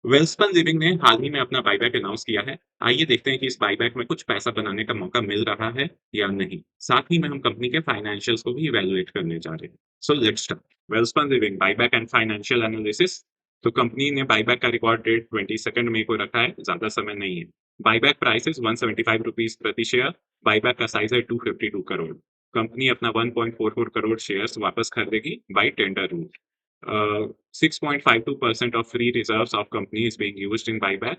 Welspun living ने हाल ही में अपना बायबैक अनाउंस किया है। आइए देखते हैं कि इस बायबैक में कुछ पैसा बनाने का मौका मिल रहा है या नहीं। साथ ही में हम कंपनी के फाइनेंशियल्स को भी इवैल्यूएट करने जा रहे हैं। So let's start. Welspun living buyback and financial analysis. तो कंपनी ने बायबैक का रिकॉर्ड डेट 22 मई को रखा है, ज्यादा समय नहीं है। बायबैक प्राइस इज 175 रुपीज प्रति शेयर। बायबैक का साइज है 252 करोड़। कंपनी अपना 1.44 करोड़ शेयर्स वापस खरीदेगी by tender rule. 6.52% of free reserves of company is being used in buyback.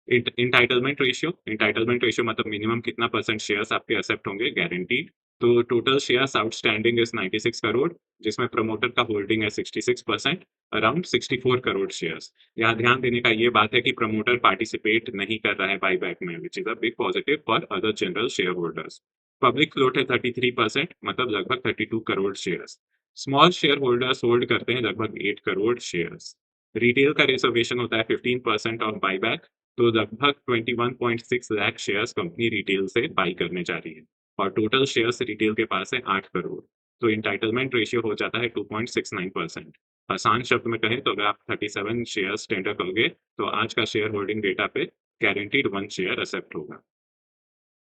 Entitlement ratio मतलब मिनिमम कितना परसेंट शेयर्स आपके एक्सेप्ट होंगे गारंटीड। तो total shares outstanding is 96 crore, जिसमें प्रमोटर का होल्डिंग है 66%, अराउंड 64 करोड़ शेयर्स। यहाँ ध्यान देने का ये बात है कि प्रमोटर पार्टिसिपेट नहीं कर रहा है बाईबैक में, which is a big positive for other general share holders. Public float है 33%, मतलब लगभग 32 crore shares. Small share holders hold करते हैं लगभग 8 करोड़ शेयर्स। रिटेल का रिजर्वेशन होता है 15% ऑफ बाईबैक। तो लगभग 21.6 लाख शेयर्स कंपनी रिटेल से बाई करने जा रही है, और टोटल शेयर्स रिटेल के पास है 8 करोड़। तो इंटाइटलमेंट रेशियो हो जाता है 2.69%। आसान शब्द में कहें तो अगर आप 37 शेयर्स टेंडर करोगे तो आज का शेयर होल्डिंग डेटा पे गारंटीड 1 शेयर एक्सेप्ट होगा।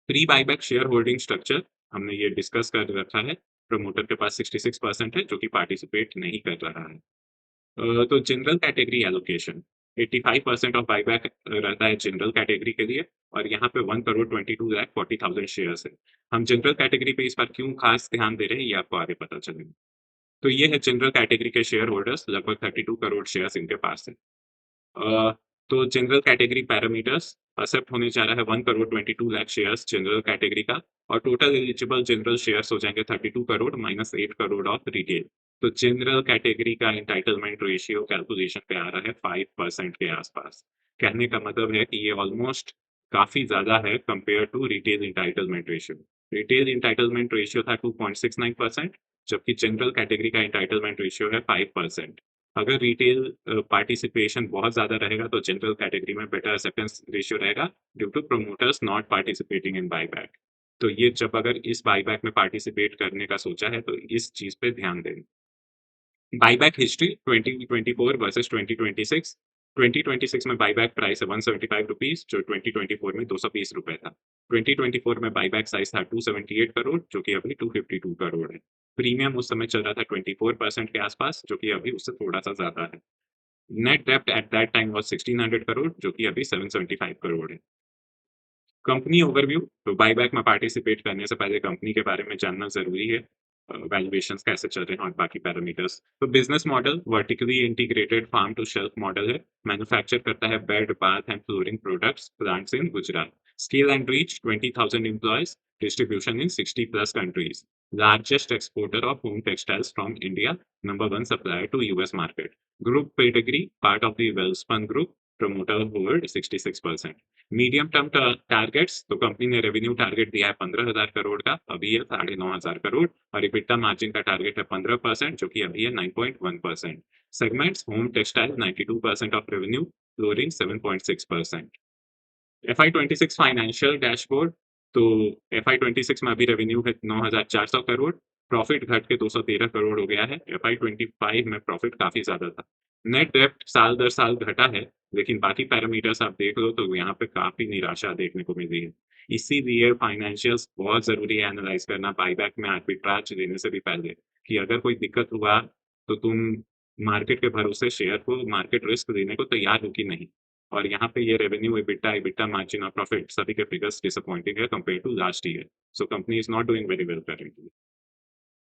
Pre buyback share holding structure हमने ये डिस्कस कर रखा है। प्रमोटर के पास 66% है जो कि पार्टिसिपेट नहीं कर रहा है। तो general category allocation 85% of buyback रहता है जनरल कैटेगरी के लिए, और यहाँ पे 1 करोड़ 22 लाख 40,000 शेयर्स है। हम जनरल कैटेगरी पे इस बार क्यों खास ध्यान दे रहे हैं ये आपको आगे पता चलेगा। तो ये है जनरल कैटेगरी के शेयर होल्डर्स, लगभग 32 करोड़ शेयर्स इनके पास है। अ, तो जनरल कैटेगरी पैरामीटर्स एक्सेप्ट होने जा रहा है 1 crore 22 lakh shares general category का, और टोटल एलिजिबल जनरल शेयर्स हो जाएंगे 32 crore minus 8 crore of retail. तो जनरल कैटेगरी का एंटाइटलमेंट रेशियो कैलकुलेशन पे आ रहा है 5% के आसपास। कहने का मतलब है कि ये ऑलमोस्ट काफी ज्यादा है compare to retail entitlement ratio. Retail entitlement ratio था 2.69%, जबकि जनरल कैटेगरी का एंटाइटलमेंट रेशियो है 5%। अगर रिटेल पार्टिसिपेशन बहुत ज़्यादा रहेगा तो जनरल कैटेगरी में बेटर एक्सेप्टेंस रेशियो रहेगा due to promoters not participating in buyback. तो ये जब अगर इस बायबैक में पार्टिसिपेट करने का सोचा है तो इस चीज़ पे ध्यान दें। Buyback history 2024 versus 2026। 2026 में बायबैक प्राइस है 175 रुपीज, जो 2024 में 220 रुपए था। 2024 में बायबैक साइज था 278 करोड़, जो कि अभी 252 करोड़ है। प्रीमियम उस समय चल रहा था 24% के आसपास, जो कि अभी उससे थोड़ा सा ज्यादा है। नेट डेब्ट at that time was 1600 crore, जो कि अभी 775 करोड़ है। Company overview. तो बायबैक में पार्टिसिपेट करने से पहले कंपनी के बारे में जानना ज़रूरी है। वैल्यूएशंस कैसे चल रहे हैं और बाकी पैरामीटर्स। तो business model vertically integrated farm to shelf model है। मैन्युफैक्चर करता है bed, bath and flooring products, plants in Gujarat. Scale and reach 20,000 employees, distribution in 60 plus countries. Largest exporter of home textiles from India, number one supplier to US market. Group pedigree, part of the Welspun Group, promoter hold 66%. Medium term targets. तो company ने revenue target दिया है 15,000 करोड़ का, अभी है 9,500 करोड़, और EBITDA margin का target है 15%, जो कि अभी है 9.1%। Segments home textile 92% of revenue, flooring 7.6%। FY26 financial dashboard. तो FY26 में अभी रेवेन्यू है 9,400 करोड़, प्रॉफिट घट के 213 करोड़ हो गया है। FY25 में प्रॉफिट काफी ज्यादा था। नेट डेब्ट साल दर साल घटा है, लेकिन बाकी पैरामीटर्स आप देख लो तो यहाँ पे काफी निराशा देखने को मिली है। इसीलिए फाइनेंशियल्स बहुत जरूरी है एनालाइज करना बायबैक में आर्बिट्राज लेने से भी पहले, कि अगर कोई दिक्कत हुआ तो तुम मार्केट के भरोसे शेयर को मार्केट रिस्क देने को तैयार हो कि नहीं। और यहाँ पे ये रेवेन्यू, एबिटा मार्जिन और प्रॉफिट सभी के फिगर्स डिसअपॉइंटिंग है compare to last year. So company is not doing very well currently.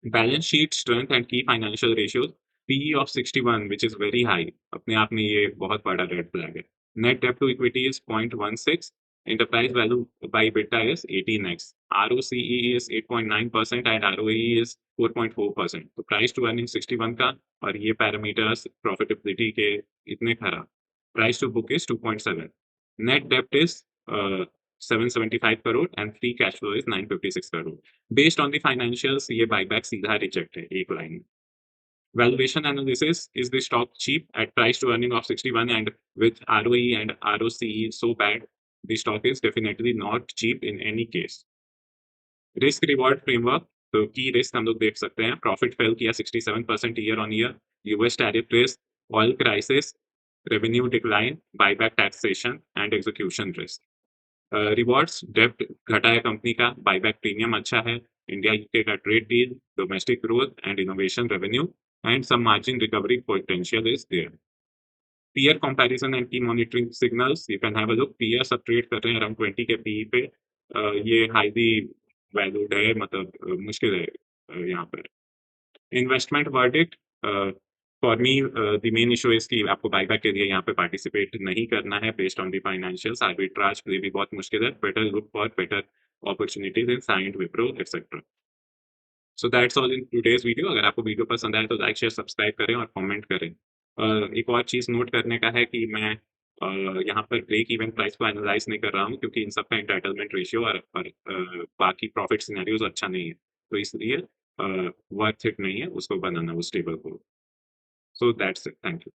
Balance sheet strength and key financial ratios. PE of 61 which is very high, अपने आप में ये बहुत बड़ा रेड फ्लैग है। नेट डेब्ट to equity is 0.16, enterprise value by EBITDA is 18x, ROCE is 8.9% and ROE is 4.4%। तो price to earning 61 का, और ये पैरामीटर्स प्रॉफिटेबिलिटी के इतने खराब। Price to book is 2.7, net डेब्ट is 775 crore and free cash flow is 956 crore. Based on the financials ये buyback सीधा रिजेक्ट है, एक लाइन में। Valuation analysis: is the stock cheap at price to earning of 61 and with ROE and ROCE so bad? The stock is definitely not cheap in any case. Risk reward framework. तो की risk हम लोग देख सकते हैं, profit fail किया 67% year on year, US tariff risk, oil crisis, revenue decline, buyback taxation and execution risk. Rewards डेब्ट घटा है कंपनी का, बायबैक प्रीमियम अच्छा है, इंडिया यूके का trade deal, domestic growth and innovation revenue and some margin recovery potential is there. Peer comparison and key monitoring signals, you can have a look. Peer सब trade कर रहे हैं around 20 के PE पे. ये highly valued है, मतलब मुश्किल है यहाँ पर. Investment verdict, for me the main issue is कि आपको बायबैक के लिए यहाँ पे पार्टिसिपेट नहीं करना है based on the financials. Arbitrage ये भी बहुत मुश्किल है. Better look for better opportunities in Cyient, Wipro etcetera. So that's all in today's video. अगर आपको वीडियो पसंद आए तो लाइक शेयर सब्सक्राइब करें और कमेंट करें. एक और चीज़ नोट करने का है कि मैं यहाँ पर ब्रेक इवन प्राइस को एनालाइज नहीं कर रहा हूँ, क्योंकि इन सब का एंटाइटलमेंट रेशियो और बाकी प्रॉफिट सिनेरियोज अच्छा नहीं है, तो इसलिए वर्थ इट नहीं है उसको बनाना, उस टेबल को. So that's it. Thank you.